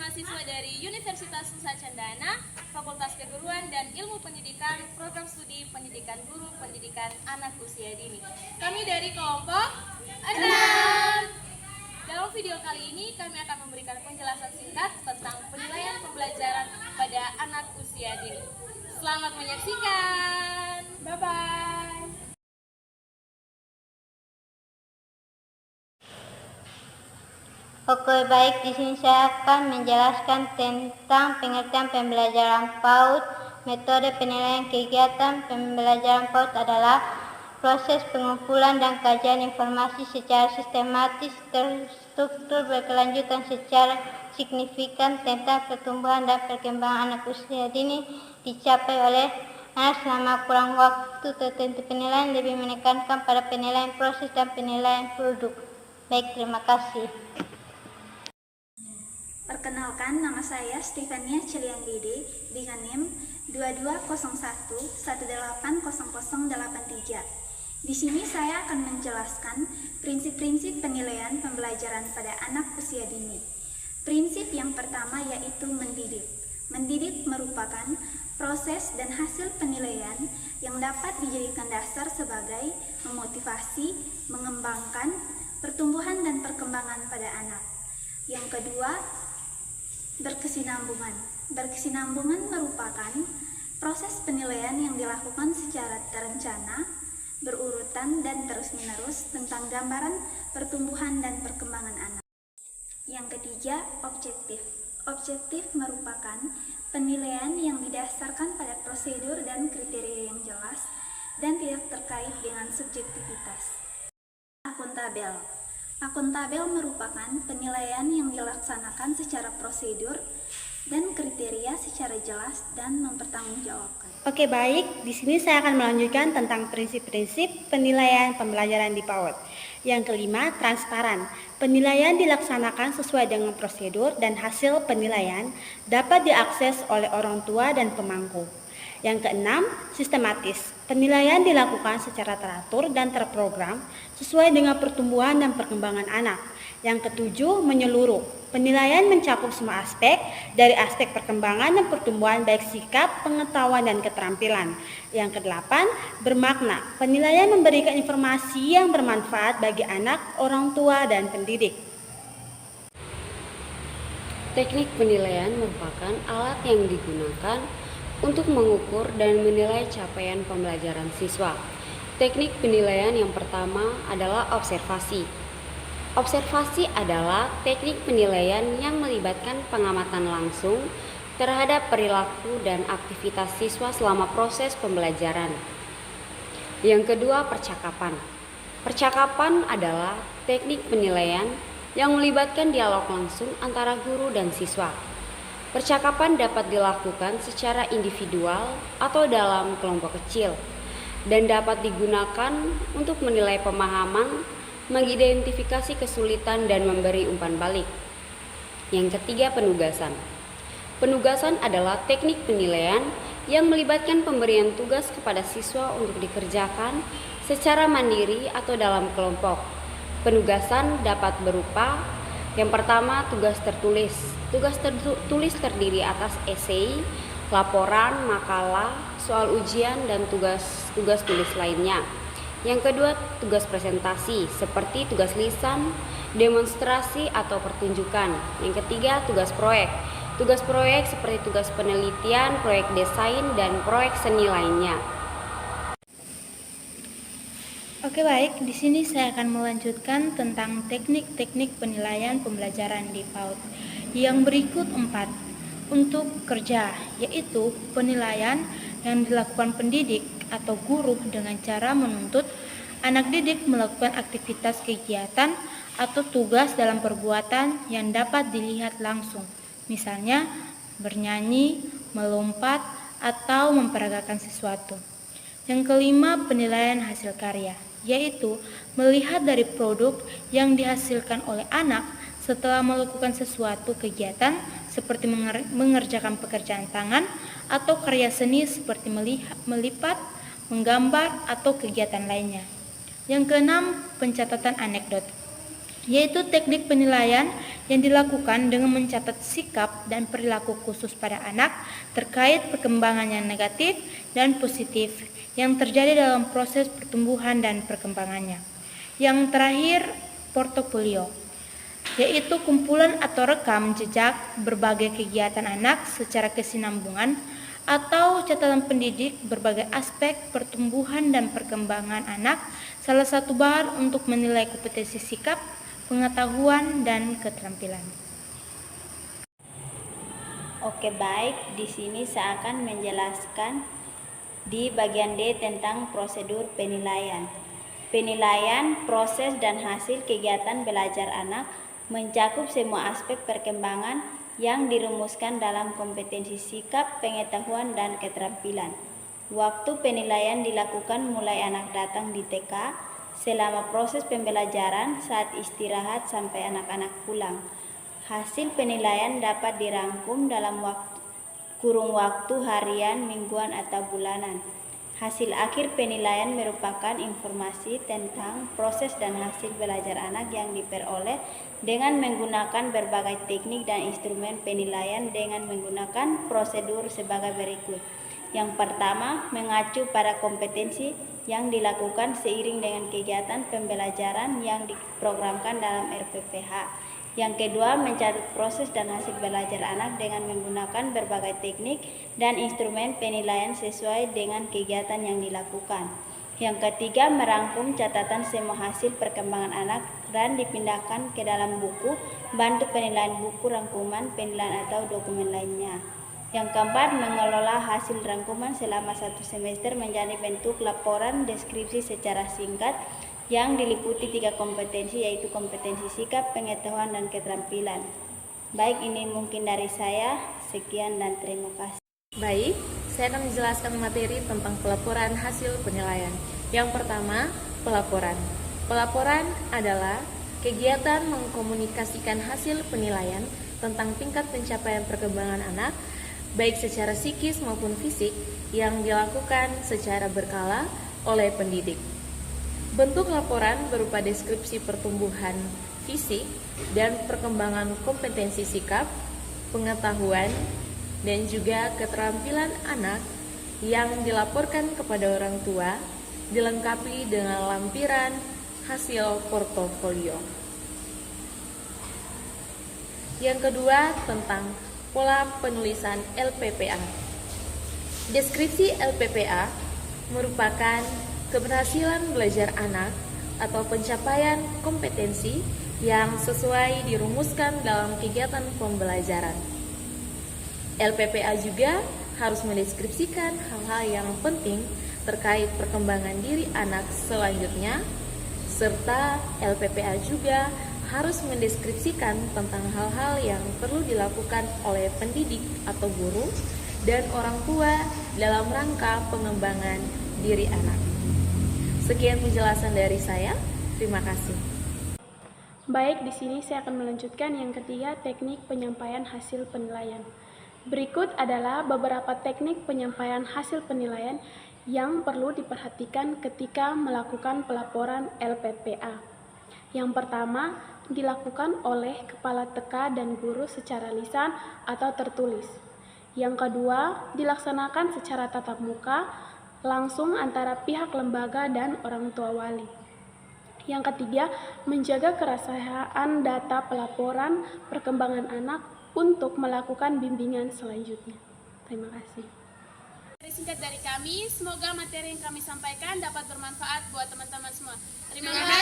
mahasiswa dari Universitas Nusa Cendana, Fakultas Keguruan dan Ilmu Pendidikan, Program Studi Pendidikan Guru, Pendidikan Anak Usia Dini. Kami dari kelompok 6. Dalam video kali ini kami akan memberikan penjelasan singkat tentang penilaian pembelajaran pada anak usia dini. Selamat menyaksikan. Bye-bye. Oke, baik, di sini saya akan menjelaskan tentang pengertian pembelajaran PAUD. Metode penilaian kegiatan pembelajaran PAUD adalah proses pengumpulan dan kajian informasi secara sistematis, terstruktur, berkelanjutan secara signifikan tentang pertumbuhan dan perkembangan anak usia dini dicapai oleh anak selama kurang waktu tertentu. Penilaian lebih menekankan pada penilaian proses dan penilaian produk. Baik, terima kasih. Perkenalkan, nama saya Stefania Celiandide dengan NIM 2201180083. Di sini saya akan menjelaskan prinsip-prinsip penilaian pembelajaran pada anak usia dini. Prinsip yang pertama yaitu mendidik. Mendidik merupakan proses dan hasil penilaian yang dapat dijadikan dasar sebagai memotivasi, mengembangkan pertumbuhan dan perkembangan pada anak. Yang kedua, berkesinambungan. Berkesinambungan merupakan proses penilaian yang dilakukan secara terencana, berurutan dan terus-menerus tentang gambaran pertumbuhan dan perkembangan anak. Yang ketiga, objektif. Objektif merupakan penilaian yang didasarkan pada prosedur dan kriteria yang jelas dan tidak terkait dengan subjektivitas. Akuntabel. Akuntabel merupakan penilaian yang dilaksanakan secara prosedur dan kriteria secara jelas dan mempertanggungjawabkan. Oke, baik. Di sini saya akan melanjutkan tentang prinsip-prinsip penilaian pembelajaran di PAUD. Yang kelima, transparan. Penilaian dilaksanakan sesuai dengan prosedur dan hasil penilaian dapat diakses oleh orang tua dan pemangku. Yang keenam, sistematis. Penilaian dilakukan secara teratur dan terprogram sesuai dengan pertumbuhan dan perkembangan anak. Yang ketujuh, menyeluruh. Penilaian mencakup semua aspek, dari aspek perkembangan dan pertumbuhan baik sikap, pengetahuan, dan keterampilan. Yang kedelapan, bermakna. Penilaian memberikan informasi yang bermanfaat bagi anak, orang tua, dan pendidik. Teknik penilaian merupakan alat yang digunakan untuk mengukur dan menilai capaian pembelajaran siswa. Teknik penilaian yang pertama adalah observasi. Observasi adalah teknik penilaian yang melibatkan pengamatan langsung terhadap perilaku dan aktivitas siswa selama proses pembelajaran. Yang kedua, percakapan. Percakapan adalah teknik penilaian yang melibatkan dialog langsung antara guru dan siswa. Percakapan dapat dilakukan secara individual atau dalam kelompok kecil dan dapat digunakan untuk menilai pemahaman, mengidentifikasi kesulitan, dan memberi umpan balik. Yang ketiga, penugasan. Penugasan adalah teknik penilaian yang melibatkan pemberian tugas kepada siswa untuk dikerjakan secara mandiri atau dalam kelompok. Penugasan dapat berupa yang pertama, tugas tertulis. Tugas tertulis terdiri atas esai, laporan, makalah, soal ujian, dan tugas tulis lainnya. Yang kedua, tugas presentasi seperti tugas lisan, demonstrasi, atau pertunjukan. Yang ketiga, tugas proyek. Tugas proyek seperti tugas penelitian, proyek desain, dan proyek seni lainnya. Oke, baik, di sini saya akan melanjutkan tentang teknik-teknik penilaian pembelajaran di PAUD. Yang berikut 4 untuk kerja, yaitu penilaian yang dilakukan pendidik atau guru dengan cara menuntut anak didik melakukan aktivitas kegiatan atau tugas dalam perbuatan yang dapat dilihat langsung, misalnya bernyanyi, melompat, atau memperagakan sesuatu. Yang kelima, penilaian hasil karya, yaitu melihat dari produk yang dihasilkan oleh anak setelah melakukan sesuatu kegiatan seperti mengerjakan pekerjaan tangan atau karya seni seperti melipat, menggambar, atau kegiatan lainnya. Yang keenam, pencatatan anekdot, yaitu teknik penilaian yang dilakukan dengan mencatat sikap dan perilaku khusus pada anak terkait perkembangan yang negatif dan positif yang terjadi dalam proses pertumbuhan dan perkembangannya. Yang terakhir, portofolio, yaitu kumpulan atau rekam jejak berbagai kegiatan anak secara kesinambungan atau catatan pendidik berbagai aspek pertumbuhan dan perkembangan anak, salah satu bahan untuk menilai kompetensi sikap, pengetahuan, dan keterampilan. Oke, baik. Di sini saya akan menjelaskan di bagian D tentang prosedur penilaian. Penilaian, proses, dan hasil kegiatan belajar anak mencakup semua aspek perkembangan yang dirumuskan dalam kompetensi sikap, pengetahuan, dan keterampilan. Waktu penilaian dilakukan mulai anak datang di TK, selama proses pembelajaran, saat istirahat, sampai anak-anak pulang. Hasil penilaian dapat dirangkum dalam kurun waktu harian, mingguan, atau bulanan. Hasil akhir penilaian merupakan informasi tentang proses dan hasil belajar anak yang diperoleh dengan menggunakan berbagai teknik dan instrumen penilaian dengan menggunakan prosedur sebagai berikut. Yang pertama, mengacu pada kompetensi yang dilakukan seiring dengan kegiatan pembelajaran yang diprogramkan dalam RPPH. Yang kedua, mencatat proses dan hasil belajar anak dengan menggunakan berbagai teknik dan instrumen penilaian sesuai dengan kegiatan yang dilakukan. Yang ketiga, merangkum catatan semua hasil perkembangan anak dan dipindahkan ke dalam buku, bantu penilaian buku, rangkuman, penilaian atau dokumen lainnya. Yang keempat, mengelola hasil rangkuman selama 1 semester menjadi bentuk laporan deskripsi secara singkat yang diliputi 3 kompetensi, yaitu kompetensi sikap, pengetahuan, dan keterampilan. Baik, ini mungkin dari saya. Sekian dan terima kasih. Baik, saya akan menjelaskan materi tentang pelaporan hasil penilaian. Yang pertama, pelaporan. Pelaporan adalah kegiatan mengkomunikasikan hasil penilaian tentang tingkat pencapaian perkembangan anak, baik secara psikis maupun fisik, yang dilakukan secara berkala oleh pendidik. Bentuk laporan berupa deskripsi pertumbuhan fisik dan perkembangan kompetensi sikap, pengetahuan, dan juga keterampilan anak yang dilaporkan kepada orang tua, dilengkapi dengan lampiran hasil portofolio. Yang kedua, tentang pola penulisan LPPA. Deskripsi LPPA merupakan keberhasilan belajar anak atau pencapaian kompetensi yang sesuai dirumuskan dalam kegiatan pembelajaran. LPPA juga harus mendeskripsikan hal-hal yang penting terkait perkembangan diri anak selanjutnya, serta LPPA juga harus mendeskripsikan tentang hal-hal yang perlu dilakukan oleh pendidik atau guru dan orang tua dalam rangka pengembangan diri anak. Sekian penjelasan dari saya. Terima kasih. Baik, di sini saya akan melanjutkan yang ketiga, teknik penyampaian hasil penilaian. Berikut adalah beberapa teknik penyampaian hasil penilaian yang perlu diperhatikan ketika melakukan pelaporan LPPA. Yang pertama, dilakukan oleh kepala TK dan guru secara lisan atau tertulis. Yang kedua, dilaksanakan secara tatap muka langsung antara pihak lembaga dan orang tua wali. Yang ketiga, menjaga kerahasiaan data pelaporan perkembangan anak untuk melakukan bimbingan selanjutnya. Terima kasih. Singkat dari kami, semoga materi yang kami sampaikan dapat bermanfaat buat teman-teman semua. Terima kasih.